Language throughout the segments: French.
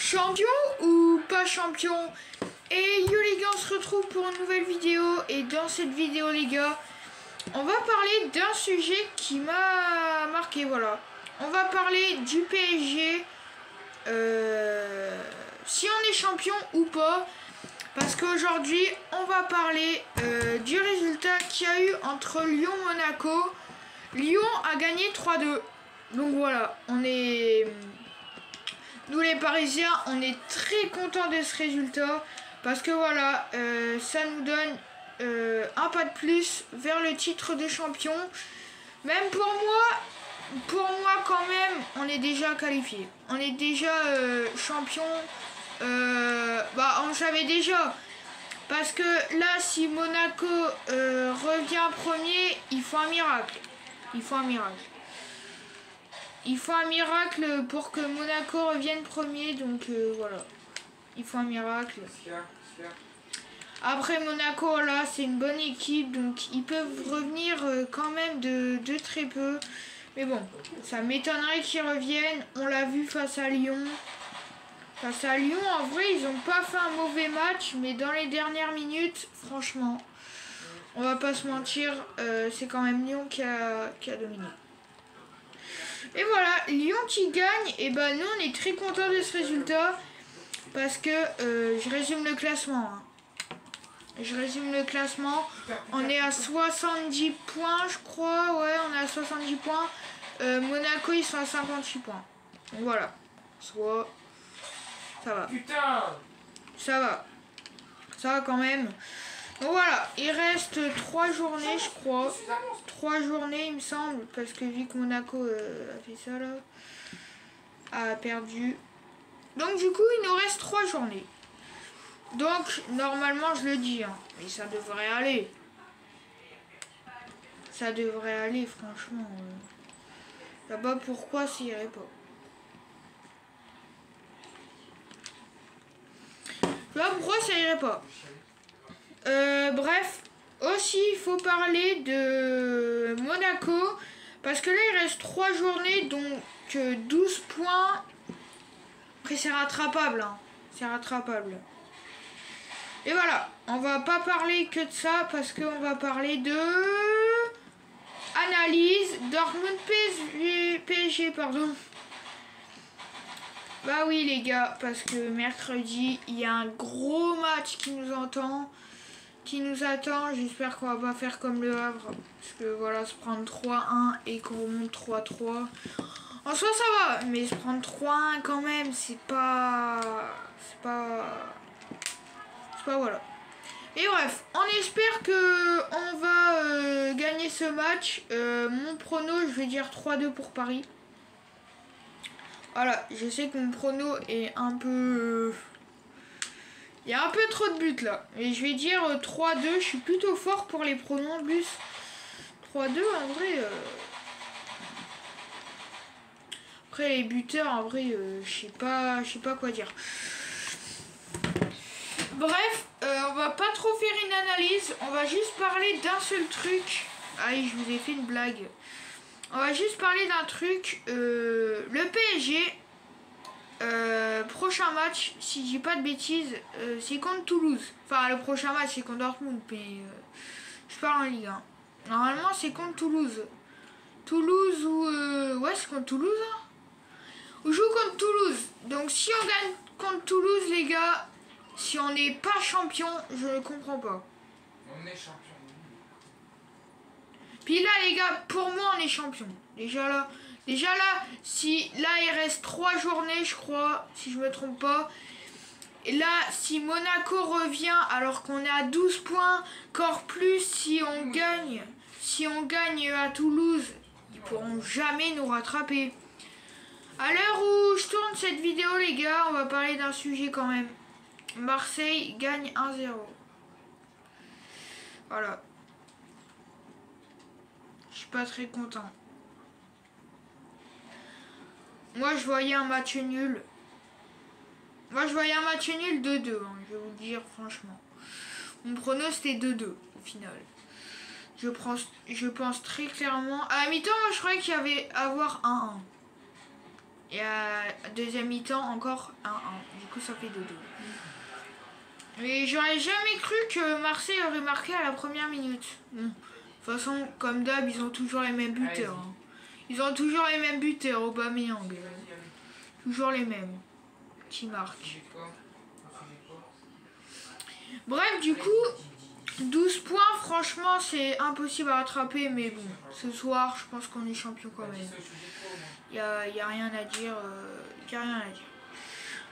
Champion ou pas champion? Et yo les gars, on se retrouve pour une nouvelle vidéo. Et dans cette vidéo les gars, on va parler d'un sujet qui m'a marqué, voilà. On va parler du PSG, si on est champion ou pas. Parce qu'aujourd'hui, on va parler du résultat qu'il y a eu entre Lyon et Monaco. Lyon a gagné 3-2. Donc voilà, nous les Parisiens, on est très contents de ce résultat. Parce que voilà, ça nous donne un pas de plus vers le titre de champion. Même pour moi quand même, on est déjà qualifié. On est déjà champion. On le savait déjà. Parce que là, si Monaco revient premier, il faut un miracle. Il faut un miracle. Il faut un miracle pour que Monaco revienne premier. Donc voilà. Il faut un miracle. Après Monaco, là, c'est une bonne équipe. Donc ils peuvent revenir quand même de très peu. Mais bon, ça m'étonnerait qu'ils reviennent. On l'a vu face à Lyon. Face à Lyon, en vrai, ils n'ont pas fait un mauvais match. Mais dans les dernières minutes, franchement, on va pas se mentir, c'est quand même Lyon qui a dominé. Et voilà, Lyon qui gagne. Et ben nous, on est très contents de ce résultat. Parce que, je résume le classement. Hein. Je résume le classement. On est à 70 points, je crois. Ouais, on est à 70 points. Monaco, ils sont à 58 points. Donc voilà. Soit... ça va. Putain! Ça va. Ça va quand même. Donc voilà, il reste 3 journées, je crois. 3 journées, il me semble. Parce que vu que Monaco a fait ça, là. A perdu. Donc du coup, il nous reste 3 journées. Donc, normalement, je le dis. Hein, mais ça devrait aller. Ça devrait aller, franchement. Là-bas, pourquoi ça irait pas? Là, pourquoi ça irait pas? Bref, aussi, il faut parler de Monaco. Parce que là, il reste 3 journées, donc 12 points. Après, c'est rattrapable. Hein. C'est rattrapable. Et voilà, on va pas parler que de ça, parce qu'on va parler de... analyse, Dortmund PSG, pardon. Bah oui les gars, parce que mercredi, il y a un gros match qui nous attend. J'espère qu'on va pas faire comme le Havre. Parce que voilà, se prendre 3-1 et qu'on remonte 3-3. En soi ça va, mais se prendre 3-1 quand même, c'est pas voilà. Et bref, on espère que on va gagner ce match. Mon prono, je vais dire 3-2 pour Paris. Voilà, je sais que mon prono est un peu... il y a un peu trop de buts là. Mais je vais dire 3-2, je suis plutôt fort pour les pronos en plus. 3-2 en vrai... Après les buteurs en vrai, je sais pas quoi dire. Bref, on va pas trop faire une analyse, on va juste parler d'un seul truc. Allez, je vous ai fait une blague. On va juste parler d'un truc. Le PSG, prochain match, si je dis pas de bêtises, c'est contre Toulouse. Enfin, le prochain match, c'est contre Dortmund, mais je parle en Ligue 1. Normalement, c'est contre Toulouse. Toulouse ou... ouais, c'est contre Toulouse. Hein. On joue contre Toulouse. Donc, si on gagne contre Toulouse, les gars... si on n'est pas champion, je ne comprends pas. On est champion. Puis là, les gars, pour moi, on est champion. Déjà là, si là, il reste 3 journées, je crois, si je me trompe pas. Et là, si Monaco revient, alors qu'on est à 12 points, encore plus si on gagne. Si on gagne à Toulouse, ils pourront jamais nous rattraper. À l'heure où je tourne cette vidéo, les gars, on va parler d'un sujet quand même. Marseille gagne 1-0. Voilà. Je suis pas très content. Moi, je voyais un match nul. Moi, je voyais un match nul 2-2. Hein, je vais vous le dire franchement. Mon prono, c'était 2-2 au final. Je pense très clairement... à la mi-temps, moi, je croyais qu'il y avait avoir 1-1. Et à deuxième mi-temps, encore 1-1. Du coup, ça fait 2-2. Mais j'aurais jamais cru que Marseille aurait marqué à la première minute. Bon, de toute façon, comme d'hab, ils ont toujours les mêmes buteurs. Hein. Ils ont toujours les mêmes buteurs, Aubameyang. Toujours les mêmes qui marquent. Bref, du coup, 12 points, franchement, c'est impossible à rattraper. Mais bon, ce soir, je pense qu'on est champion quand même. Y a rien à dire.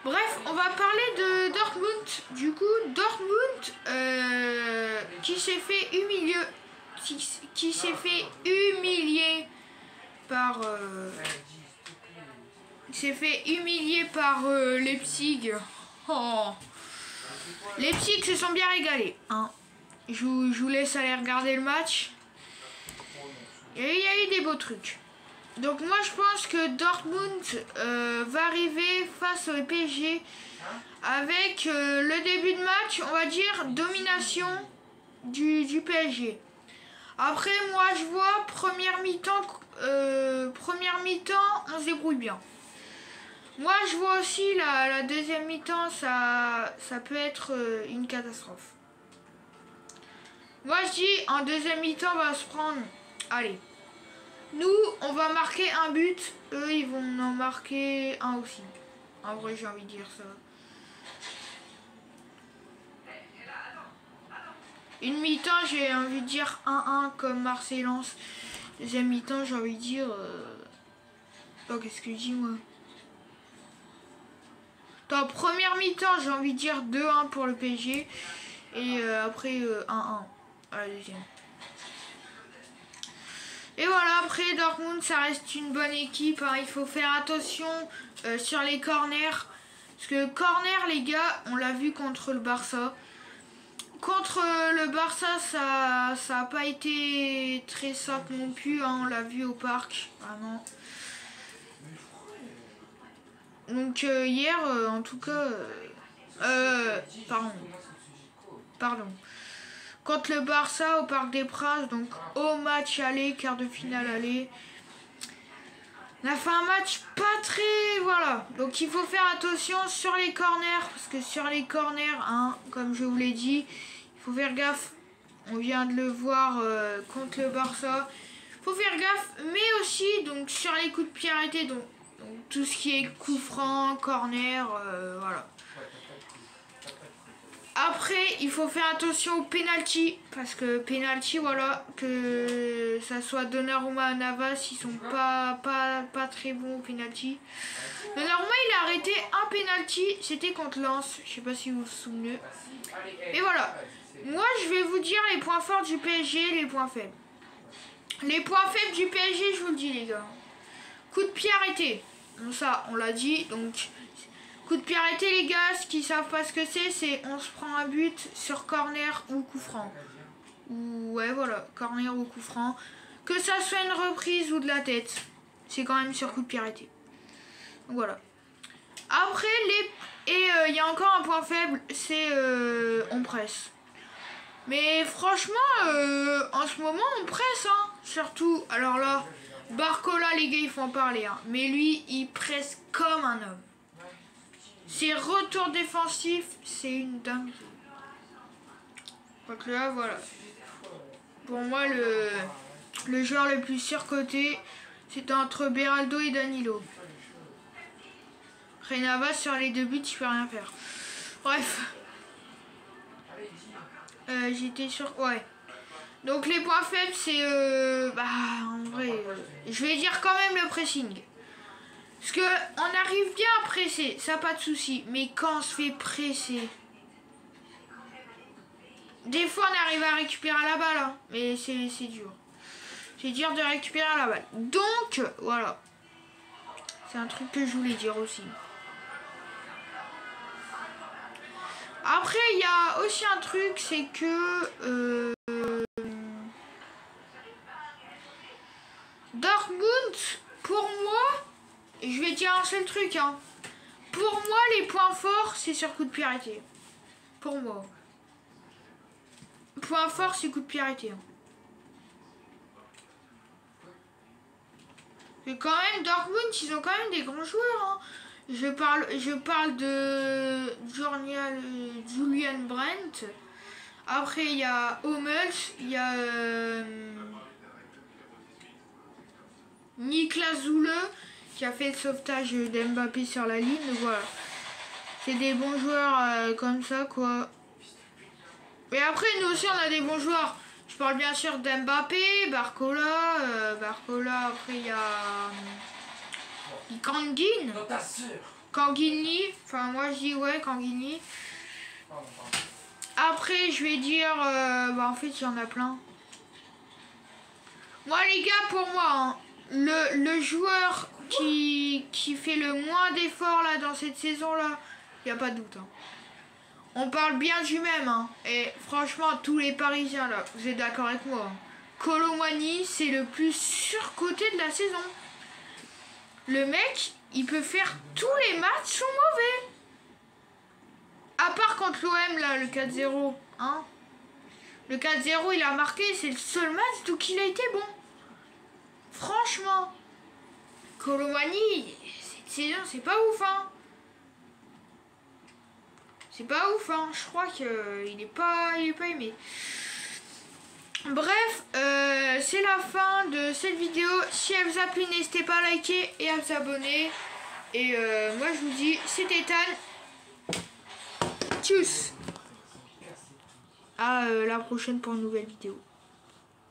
Bref, on va parler de Dortmund. Du coup, Dortmund qui s'est fait humilier par Leipzig. Oh. Leipzig se sont bien régalés. Hein. Je vous laisse aller regarder le match. Et il y a eu des beaux trucs. Donc moi je pense que Dortmund va arriver face au PSG avec le début de match, on va dire, domination du PSG. Après moi je vois première mi-temps, on se débrouille bien. Moi je vois aussi la deuxième mi-temps, ça peut être une catastrophe. Moi je dis en deuxième mi-temps on va se prendre, allez. Nous, on va marquer un but. Eux, ils vont en marquer un aussi. En vrai, j'ai envie de dire ça. Une mi-temps, j'ai envie de dire 1-1 comme Marseille-Lens. Deuxième mi-temps, j'ai envie de dire... Oh, qu'est-ce que je dis, moi? Dans première mi-temps, j'ai envie de dire 2-1 pour le PSG. Et après, 1-1 à la deuxième. Et voilà, après Dortmund, ça reste une bonne équipe. Hein. Il faut faire attention sur les corners. Parce que corner, les gars, on l'a vu contre le Barça. Contre le Barça, ça n'a pas été très simple non plus. Hein. On l'a vu au parc, vraiment. Donc hier, en tout cas... Pardon. Contre le Barça au Parc des Princes, donc au match aller, quart de finale aller. On a fait un match pas très... Voilà. Donc il faut faire attention sur les corners, parce que sur les corners, hein, comme je vous l'ai dit, il faut faire gaffe. On vient de le voir contre le Barça. Il faut faire gaffe, mais aussi donc sur les coups de pied arrêtés, donc tout ce qui est coup franc, corner, voilà. Après, il faut faire attention au penalty, parce que penalty, voilà, que ça soit Donnarumma ou Navas, ils sont pas très bons au penalty. Donnarumma, il a arrêté un penalty, c'était contre Lens, je sais pas si vous vous souvenez. Et voilà, moi je vais vous dire les points forts du PSG, les points faibles. Les points faibles du PSG, je vous le dis les gars. Coup de pied arrêté, bon ça on l'a dit, donc... Coup de pied arrêté les gars, ceux qui savent pas ce que c'est on se prend un but sur corner ou coup franc. Ou ouais voilà, corner ou coup franc. Que ça soit une reprise ou de la tête, c'est quand même sur coup de pied arrêté. Donc voilà. Après il y a encore un point faible, c'est on presse. Mais franchement, en ce moment on presse hein. Surtout, alors là, Barcola les gars il faut en parler hein. Mais lui il presse comme un homme. Ses retours défensifs, c'est une dinguerie. Donc là, voilà. Pour moi, le joueur le plus surcoté, c'était entre Beraldo et Danilo. Navas sur les deux buts, je peux rien faire. Bref. J'étais sur... Ouais. Donc les points faibles, c'est... en vrai, je vais dire quand même le pressing. Parce que on arrive bien à presser, ça pas de souci. Mais quand on se fait presser, des fois on arrive à récupérer la balle, hein, mais c'est dur. C'est dur de récupérer la balle. Donc voilà, c'est un truc que je voulais dire aussi. Après il y a aussi un truc, c'est que Dortmund, pour moi. Je vais dire un seul truc, hein. Pour moi, les points forts, c'est sur coup de pied arrêté. Pour moi. Point fort, c'est coup de pied arrêté. Hein. Et quand même, Dortmund, ils ont quand même des grands joueurs. Hein. Je parle de Julian Brandt. Après, il y a Hummels, il y a Niklas Zule qui a fait le sauvetage d'Mbappé sur la ligne. Donc voilà. C'est des bons joueurs comme ça, quoi. Et après, nous aussi, on a des bons joueurs. Je parle bien sûr d'Mbappé, Barcola. Après, il y a Kangin. Kangini. Enfin, moi, je dis ouais, Kangini. Après, je vais dire... en fait, il y en a plein. Moi, les gars, pour moi, hein, le joueur qui fait le moins d'efforts là dans cette saison-là, il n'y a pas de doute. Hein. On parle bien du même. Hein. Et franchement, tous les Parisiens, là, vous êtes d'accord avec moi. Hein. Kolo Muani, c'est le plus surcoté de la saison. Le mec, il peut faire tous les matchs sont mauvais. À part contre l'OM, là, le 4-0. Hein. Le 4-0, il a marqué, c'est le seul match d'où il a été bon. Franchement, Kolo Muani, cette saison, c'est pas ouf, hein. C'est pas ouf, hein. Je crois qu'il est pas aimé. Bref, c'est la fin de cette vidéo. Si elle vous a plu, n'hésitez pas à liker et à vous abonner. Et moi, je vous dis, c'était Tan. Tchuss. À la prochaine pour une nouvelle vidéo.